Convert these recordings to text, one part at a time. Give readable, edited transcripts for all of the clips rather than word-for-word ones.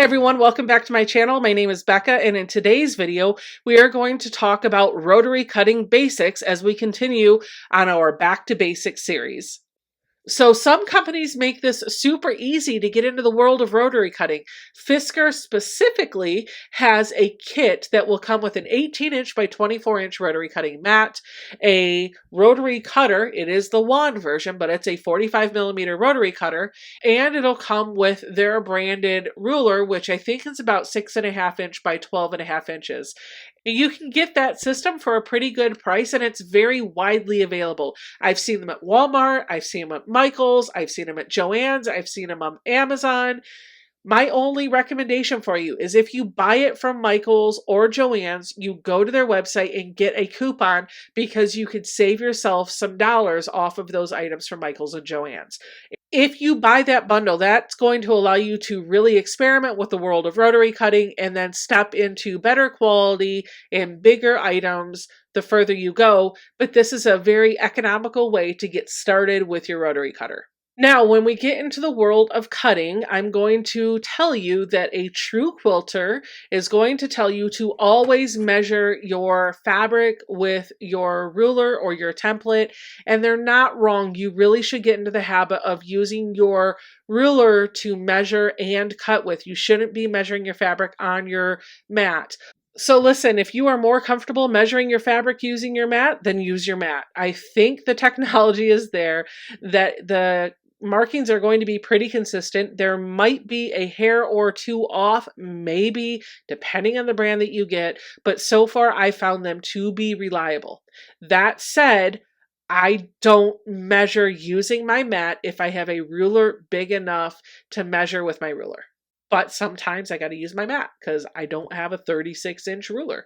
everyone, welcome back to my channel. My name is Becca, and in today's video, we are going to talk about rotary cutting basics as we continue on our Back to Basics series. So some companies make this super easy to get into the world of rotary cutting. Fisker specifically has a kit that will come with an 18-inch by 24-inch rotary cutting mat, a rotary cutter. It is the wand version, but it's a 45mm rotary cutter, and it'll come with their branded ruler, which I think is about 6.5 inch by 12.5 inches. You can get that system for a pretty good price, and it's very widely available. I've seen them at Walmart, I've seen them at Michael's, I've seen them at Joann's, I've seen them on Amazon. My only recommendation for you is if you buy it from Michael's or Joann's, you go to their website and get a coupon because you could save yourself some dollars off of those items from Michael's and Joann's. If you buy that bundle, that's going to allow you to really experiment with the world of rotary cutting and then step into better quality and bigger items the further you go. But this is a very economical way to get started with your rotary cutter. Now, when we get into the world of cutting, I'm going to tell you that a true quilter is going to tell you to always measure your fabric with your ruler or your template, and they're not wrong. You really should get into the habit of using your ruler to measure and cut with. You shouldn't be measuring your fabric on your mat. So listen, if you are more comfortable measuring your fabric using your mat, then use your mat. I think the technology is there, that the markings are going to be pretty consistent. There might be a hair or two off, maybe, depending on the brand that you get, but so far I found them to be reliable. That said, I don't measure using my mat if I have a ruler big enough to measure with my ruler. But sometimes I got to use my mat because I don't have a 36-inch ruler.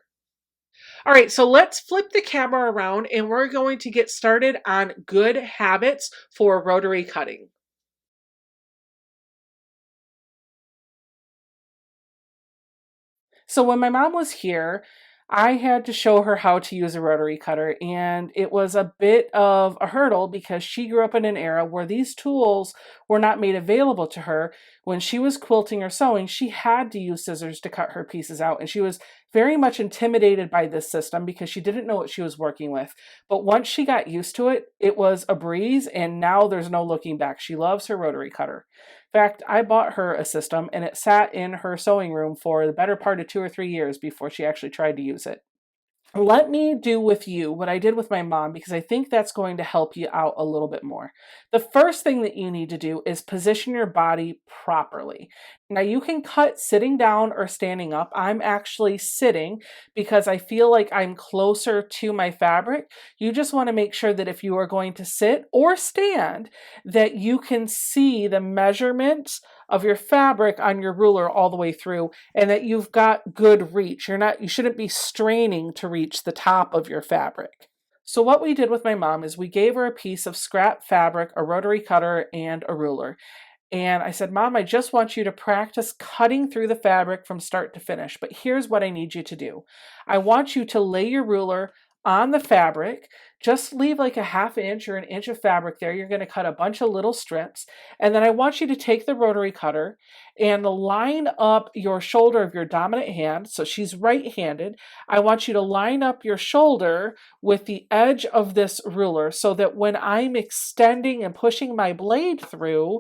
All right, so let's flip the camera around and we're going to get started on good habits for rotary cutting. So when my mom was here, I had to show her how to use a rotary cutter, and it was a bit of a hurdle because she grew up in an era where these tools were not made available to her. When she was quilting or sewing, she had to use scissors to cut her pieces out, and she was very much intimidated by this system because she didn't know what she was working with. But once she got used to it, it was a breeze, and now there's no looking back. She loves her rotary cutter. In fact, I bought her a system and it sat in her sewing room for the better part of 2 or 3 years before she actually tried to use it. Let me do with you what I did with my mom because I think that's going to help you out a little bit more. The first thing that you need to do is position your body properly. Now you can cut sitting down or standing up. I'm actually sitting because I feel like I'm closer to my fabric. You just want to make sure that if you are going to sit or stand, that you can see the measurements of your fabric on your ruler all the way through, and that you've got good reach. You shouldn't be straining to reach the top of your fabric. So what we did with my mom is we gave her a piece of scrap fabric, a rotary cutter, and a ruler. And I said, Mom, I just want you to practice cutting through the fabric from start to finish. But here's what I need you to do. I want you to lay your ruler on the fabric. Just leave like a 1/2 inch or 1 inch of fabric there. You're going to cut a bunch of little strips. And then I want you to take the rotary cutter and line up your shoulder of your dominant hand. So she's right-handed. I want you to line up your shoulder with the edge of this ruler so that when I'm extending and pushing my blade through,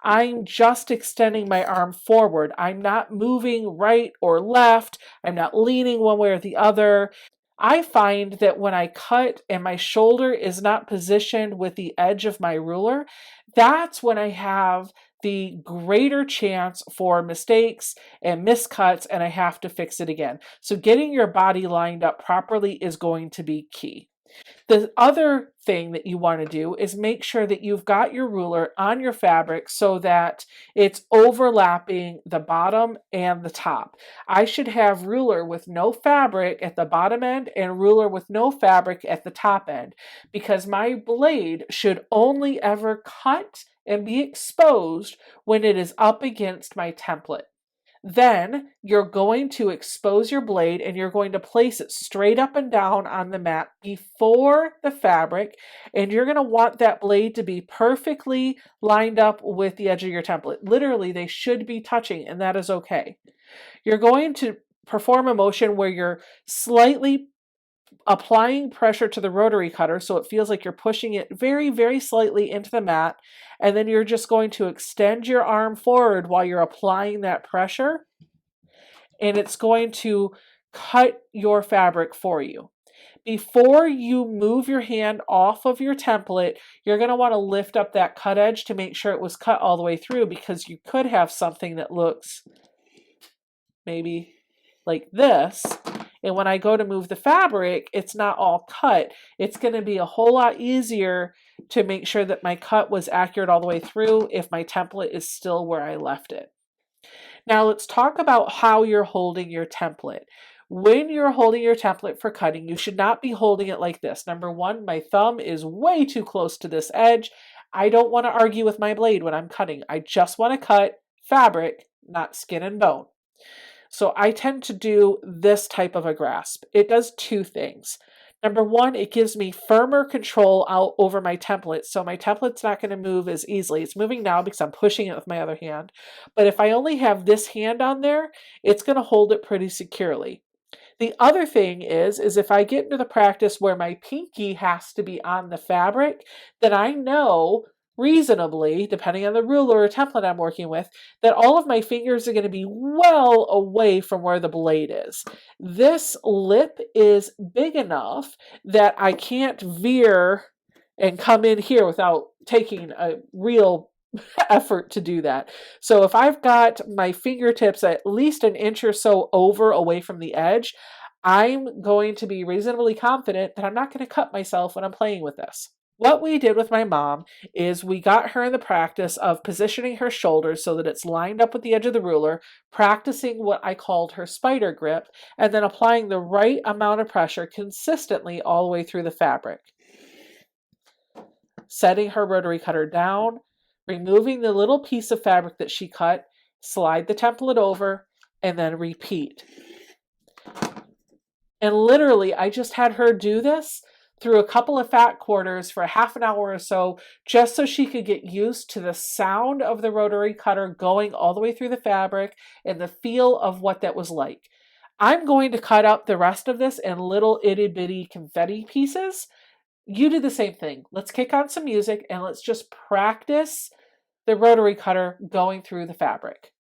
I'm just extending my arm forward. I'm not moving right or left. I'm not leaning one way or the other. I find that when I cut and my shoulder is not positioned with the edge of my ruler, that's when I have the greater chance for mistakes and miscuts, and I have to fix it again. So getting your body lined up properly is going to be key. The other thing that you want to do is make sure that you've got your ruler on your fabric so that it's overlapping the bottom and the top. I should have ruler with no fabric at the bottom end and ruler with no fabric at the top end because my blade should only ever cut and be exposed when it is up against my template. Then you're going to expose your blade and you're going to place it straight up and down on the mat before the fabric. And you're going to want that blade to be perfectly lined up with the edge of your template. Literally, they should be touching, and that is okay. You're going to perform a motion where you're slightly applying pressure to the rotary cutter so it feels like you're pushing it very, very slightly into the mat. And then you're just going to extend your arm forward while you're applying that pressure. And it's going to cut your fabric for you. Before you move your hand off of your template, you're going to want to lift up that cut edge to make sure it was cut all the way through, because you could have something that looks maybe like this. And when I go to move the fabric, it's not all cut. It's going to be a whole lot easier to make sure that my cut was accurate all the way through if my template is still where I left it. Now let's talk about how you're holding your template. When you're holding your template for cutting, you should not be holding it like this. Number one, my thumb is way too close to this edge. I don't want to argue with my blade when I'm cutting. I just want to cut fabric, not skin and bone. So I tend to do this type of a grasp. It does two things. Number one, it gives me firmer control out over my template, so my template's not going to move as easily. It's moving now because I'm pushing it with my other hand. But if I only have this hand on there, it's going to hold it pretty securely. The other thing is if I get into the practice where my pinky has to be on the fabric, then I know reasonably, depending on the ruler or template I'm working with, that all of my fingers are going to be well away from where the blade is. This lip is big enough that I can't veer and come in here without taking a real effort to do that. So if I've got my fingertips at least an inch or so away from the edge, I'm going to be reasonably confident that I'm not going to cut myself when I'm playing with this. What we did with my mom is we got her in the practice of positioning her shoulders so that it's lined up with the edge of the ruler, practicing what I called her spider grip, and then applying the right amount of pressure consistently all the way through the fabric. Setting her rotary cutter down, removing the little piece of fabric that she cut, slide the template over, and then repeat. And literally, I just had her do this through a couple of fat quarters for half an hour or so, just so she could get used to the sound of the rotary cutter going all the way through the fabric and the feel of what that was like. I'm going to cut up the rest of this in little itty bitty confetti pieces. You do the same thing. Let's kick on some music and let's just practice the rotary cutter going through the fabric.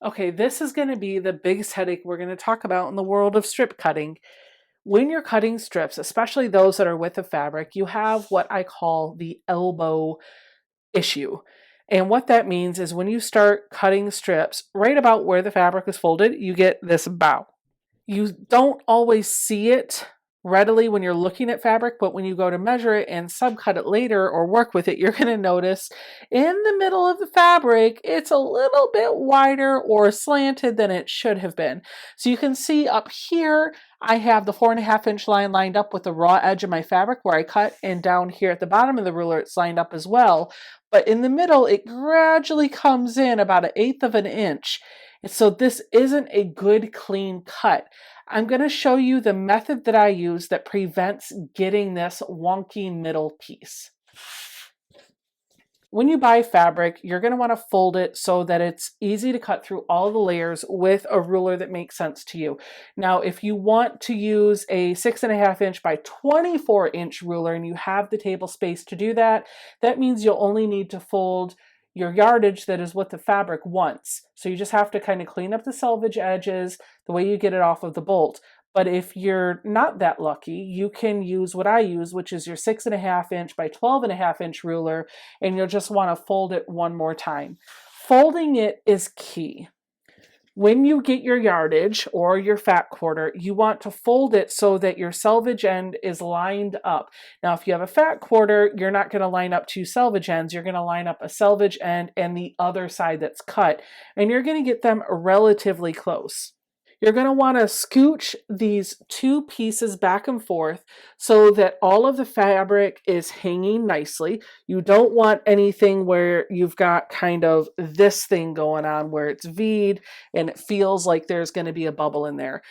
Okay, this is going to be the biggest headache we're going to talk about in the world of strip cutting. When you're cutting strips, especially those that are with the fabric, you have what I call the elbow issue. And what that means is when you start cutting strips, right about where the fabric is folded, you get this bow. You don't always see it readily when you're looking at fabric, but when you go to measure it and subcut it later or work with it, you're going to notice in the middle of the fabric, it's a little bit wider or slanted than it should have been. So you can see up here, I have the 4.5 inch line lined up with the raw edge of my fabric where I cut, and down here at the bottom of the ruler, it's lined up as well. But in the middle, it gradually comes in about 1/8 of an inch. So this isn't a good, clean cut. I'm going to show you the method that I use that prevents getting this wonky middle piece. When you buy fabric, you're going to want to fold it so that it's easy to cut through all the layers with a ruler that makes sense to you. Now, if you want to use a 6.5 inch by 24 inch ruler and you have the table space to do that, that means you'll only need to fold your yardage that is with the fabric once. So you just have to kind of clean up the selvage edges the way you get it off of the bolt. But if you're not that lucky, you can use what I use, which is your 6.5 inch by 12.5 inch ruler, and you'll just want to fold it one more time. Folding it is key. When you get your yardage or your fat quarter, you want to fold it so that your selvage end is lined up. Now, if you have a fat quarter, you're not going to line up two selvage ends. You're going to line up a selvage end and the other side that's cut, and you're going to get them relatively close. You're going to want to scooch these two pieces back and forth so that all of the fabric is hanging nicely. You don't want anything where you've got kind of this thing going on where it's V'd and it feels like there's going to be a bubble in there.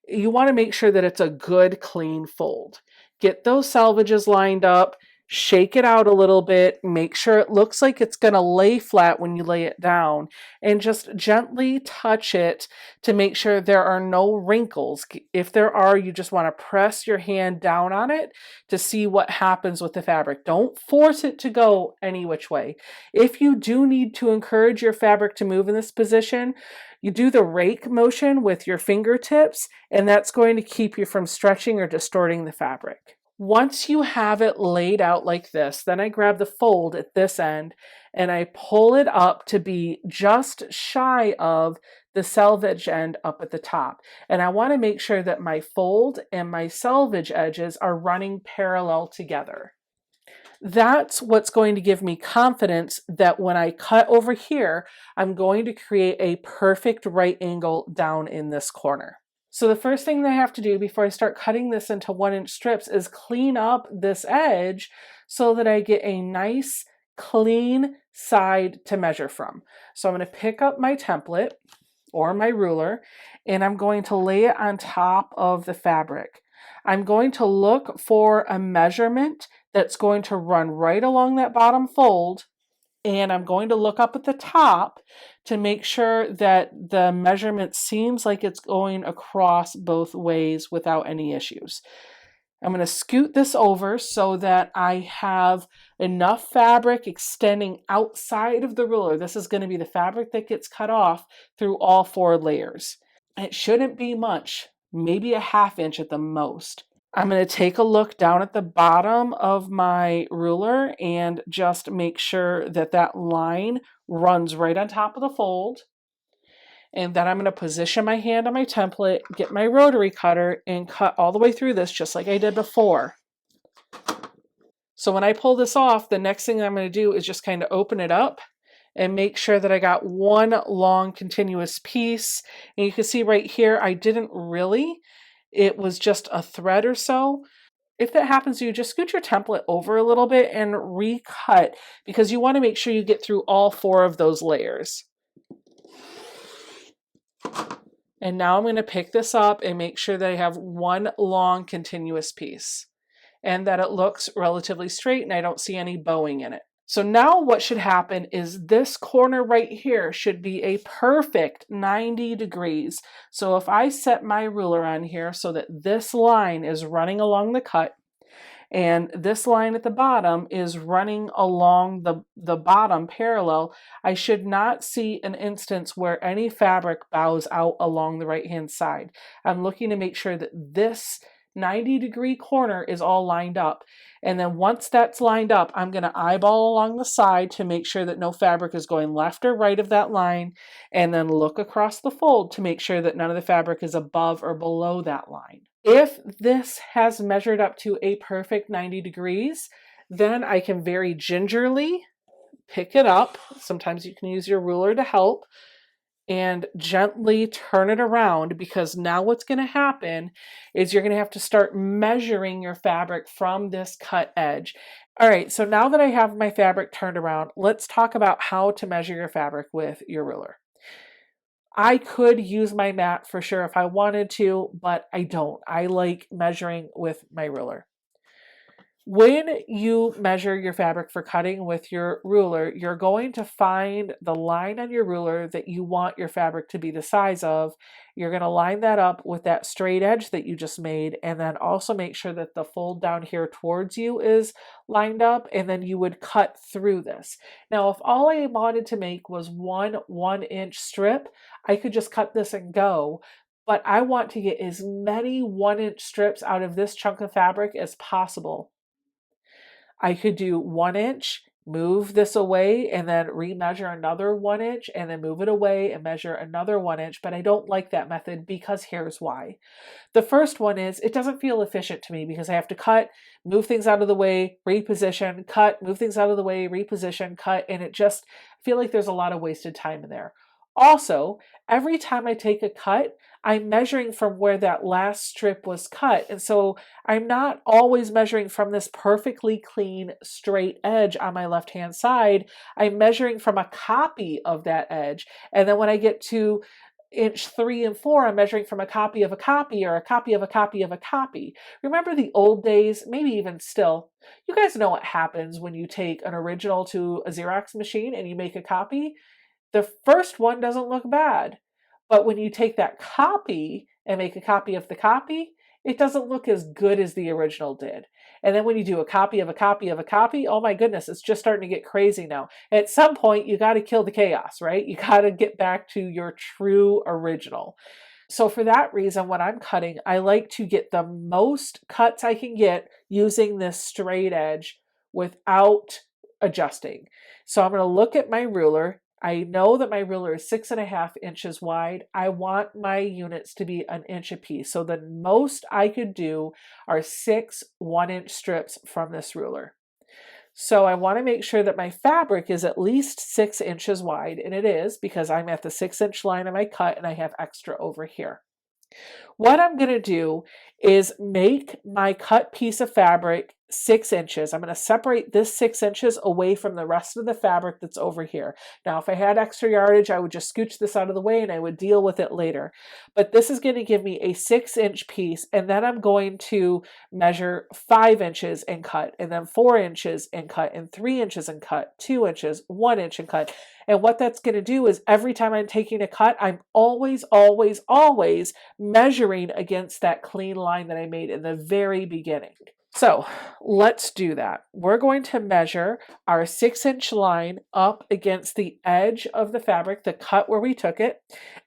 You want to make sure that it's a good, clean fold. Get those selvages lined up. Shake it out a little bit, make sure it looks like it's going to lay flat when you lay it down, and just gently touch it to make sure there are no wrinkles. If there are, you just want to press your hand down on it to see what happens with the fabric. Don't force it to go any which way. If you do need to encourage your fabric to move in this position, you do the rake motion with your fingertips, and that's going to keep you from stretching or distorting the fabric. Once you have it laid out like this, then I grab the fold at this end and I pull it up to be just shy of the selvage end up at the top. And I want to make sure that my fold and my selvage edges are running parallel together. That's what's going to give me confidence that when I cut over here, I'm going to create a perfect right angle down in this corner. So the first thing that I have to do before I start cutting this into 1-inch strips is clean up this edge so that I get a nice clean side to measure from. So I'm going to pick up my template or my ruler and I'm going to lay it on top of the fabric. I'm going to look for a measurement that's going to run right along that bottom fold, and I'm going to look up at the top to make sure that the measurement seems like it's going across both ways without any issues. I'm going to scoot this over so that I have enough fabric extending outside of the ruler. This is going to be the fabric that gets cut off through all 4 layers. It shouldn't be much, maybe a 1/2 inch at the most. I'm going to take a look down at the bottom of my ruler and just make sure that that line runs right on top of the fold. And then I'm going to position my hand on my template, get my rotary cutter, and cut all the way through this just like I did before. So when I pull this off, the next thing I'm going to do is just kind of open it up and make sure that I got one long continuous piece. And you can see right here, I didn't really. It was just a thread or so. If that happens to you, just scoot your template over a little bit and recut because you want to make sure you get through all 4 of those layers. And now I'm going to pick this up and make sure that I have one long continuous piece and that it looks relatively straight and I don't see any bowing in it. So now what should happen is this corner right here should be a perfect 90 degrees. So if I set my ruler on here so that this line is running along the cut and this line at the bottom is running along the bottom parallel, I should not see an instance where any fabric bows out along the right hand side. I'm looking to make sure that this 90-degree corner is all lined up. And then once that's lined up, I'm going to eyeball along the side to make sure that no fabric is going left or right of that line, and then look across the fold to make sure that none of the fabric is above or below that line. If this has measured up to a perfect 90 degrees, then I can very gingerly pick it up. Sometimes you can use your ruler to help and gently turn it around, because now what's going to happen is you're going to have to start measuring your fabric from this cut edge. All right, so now that I have my fabric turned around, let's talk about how to measure your fabric with your ruler. I could use my mat for sure if I wanted to, but I don't. I like measuring with my ruler. When you measure your fabric for cutting with your ruler, you're going to find the line on your ruler that you want your fabric to be the size of. You're going to line that up with that straight edge that you just made, and then also make sure that the fold down here towards you is lined up, and then you would cut through this. Now, if all I wanted to make was one 1-inch strip, I could just cut this and go. But I want to get as many 1-inch strips out of this chunk of fabric as possible. I could do 1-inch, move this away, and then remeasure another 1-inch, and then move it away and measure another 1-inch, but I don't like that method because here's why. The first one is it doesn't feel efficient to me because I have to cut, move things out of the way, reposition, cut, move things out of the way, reposition, cut, and it just I feel like there's a lot of wasted time in there. Also, every time I take a cut, I'm measuring from where that last strip was cut. And so I'm not always measuring from this perfectly clean straight edge on my left-hand side. I'm measuring from a copy of that edge. And then when I get to inch 3 and 4, I'm measuring from a copy of a copy or a copy of a copy of a copy. Remember the old days, maybe even still, you guys know what happens when you take an original to a Xerox machine and you make a copy? The first one doesn't look bad. But when you take that copy and make a copy of the copy, it doesn't look as good as the original did. And then when you do a copy of a copy of a copy, oh my goodness, it's just starting to get crazy now. At some point, you got to kill the chaos, right? You got to get back to your true original. So for that reason, when I'm cutting, I like to get the most cuts I can get using this straight edge without adjusting. So I'm going to look at my ruler. I know that my ruler is 6.5 inches wide. I want my units to be an inch apiece. So the most I could do are 6 1-inch strips from this ruler. So I want to make sure that my fabric is at least 6 inches wide, and it is because I'm at the 6-inch line of my cut and I have extra over here. What I'm going to do is make my cut piece of fabric 6 inches. I'm going to separate this 6 inches away from the rest of the fabric that's over here. Now, if I had extra yardage, I would just scooch this out of the way and I would deal with it later. But this is going to give me a 6-inch piece, and then I'm going to measure 5 inches and cut, and then 4 inches and cut, and 3 inches and cut, 2 inches, 1 inch and cut. And what that's going to do is every time I'm taking a cut, I'm always, always, always measuring against that clean line that I made in the very beginning. So let's do that. We're going to measure our 6-inch line up against the edge of the fabric, the cut where we took it,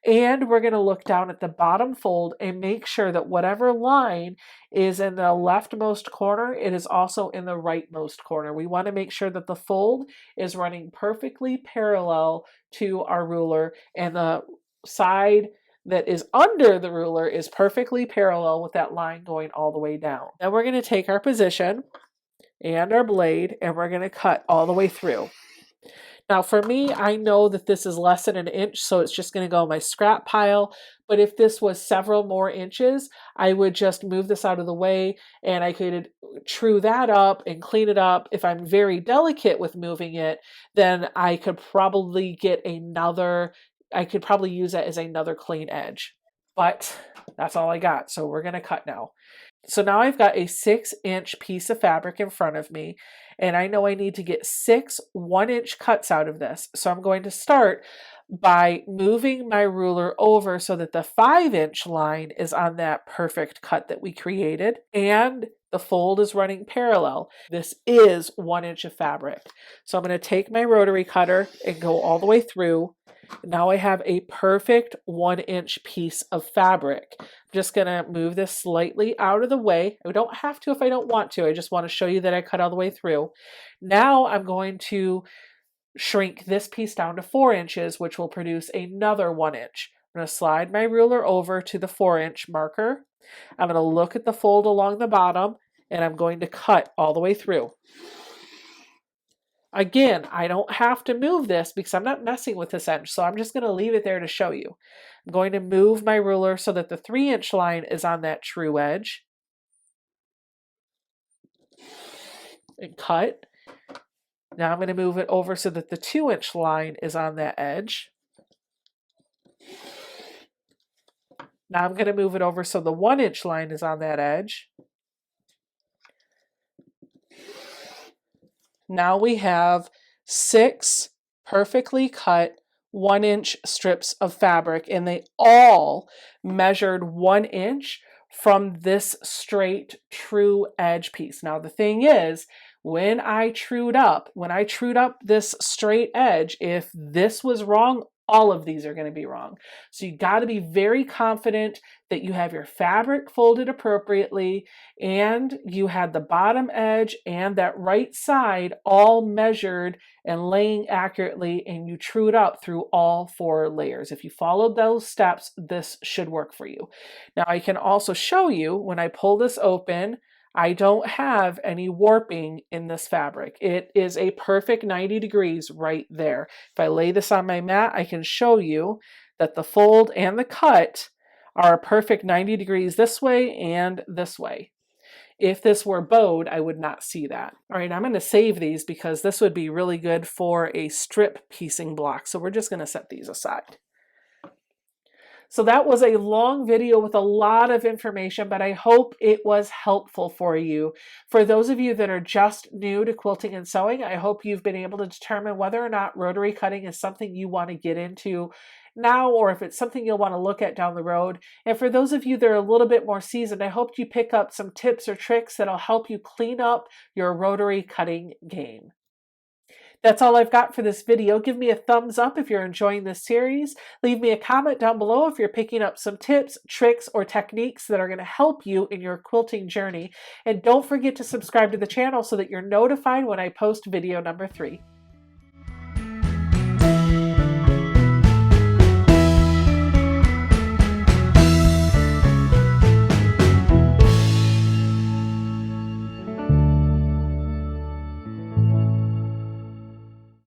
and we're going to look down at the bottom fold and make sure that whatever line is in the leftmost corner, it is also in the rightmost corner. We want to make sure that the fold is running perfectly parallel to our ruler, and the side that is under the ruler is perfectly parallel with that line going all the way down. Then we're going to take our position and our blade and we're going to cut all the way through. Now for me, I know that this is less than an inch, so it's just going to go in my scrap pile. But if this was several more inches, I would just move this out of the way and I could true that up and clean it up. If I'm very delicate with moving it, then I could probably use it as another clean edge. But that's all I got. So we're going to cut now. So now I've got a 6-inch piece of fabric in front of me, and I know I need to get 6 1-inch cuts out of this. So I'm going to start by moving my ruler over so that the 5-inch line is on that perfect cut that we created, and the fold is running parallel. This is 1 inch of fabric. So I'm going to take my rotary cutter and go all the way through. Now I have a perfect 1-inch piece of fabric. I'm just going to move this slightly out of the way. I don't have to if I don't want to. I just want to show you that I cut all the way through. Now I'm going to shrink this piece down to 4 inches, which will produce another 1 inch. I'm going to slide my ruler over to the 4-inch marker. I'm going to look at the fold along the bottom, and I'm going to cut all the way through. Again, I don't have to move this because I'm not messing with this edge, so I'm just going to leave it there to show you. I'm going to move my ruler so that the 3-inch line is on that true edge. And cut. Now I'm going to move it over so that the 2-inch line is on that edge. Now I'm going to move it over so the 1-inch line is on that edge. Now we have 6 perfectly cut 1-inch strips of fabric, and they all measured 1 inch from this straight true edge piece. Now the thing is, when I trued up this straight edge, if this was wrong, all of these are going to be wrong. So you got to be very confident that you have your fabric folded appropriately, and you had the bottom edge and that right side all measured and laying accurately, and you trued up through all 4 layers. If you followed those steps, this should work for you. Now I can also show you when I pull this open, I don't have any warping in this fabric. It is a perfect 90 degrees right there. If I lay this on my mat, I can show you that the fold and the cut are a perfect 90 degrees this way and this way. If this were bowed, I would not see that. All right, I'm going to save these because this would be really good for a strip piecing block. So we're just going to set these aside. So that was a long video with a lot of information, but I hope it was helpful for you. For those of you that are just new to quilting and sewing, I hope you've been able to determine whether or not rotary cutting is something you want to get into now, or if it's something you'll want to look at down the road. And for those of you that are a little bit more seasoned, I hope you pick up some tips or tricks that'll help you clean up your rotary cutting game. That's all I've got for this video. Give me a thumbs up if you're enjoying this series. Leave me a comment down below if you're picking up some tips, tricks, or techniques that are going to help you in your quilting journey. And don't forget to subscribe to the channel so that you're notified when I post video number 3.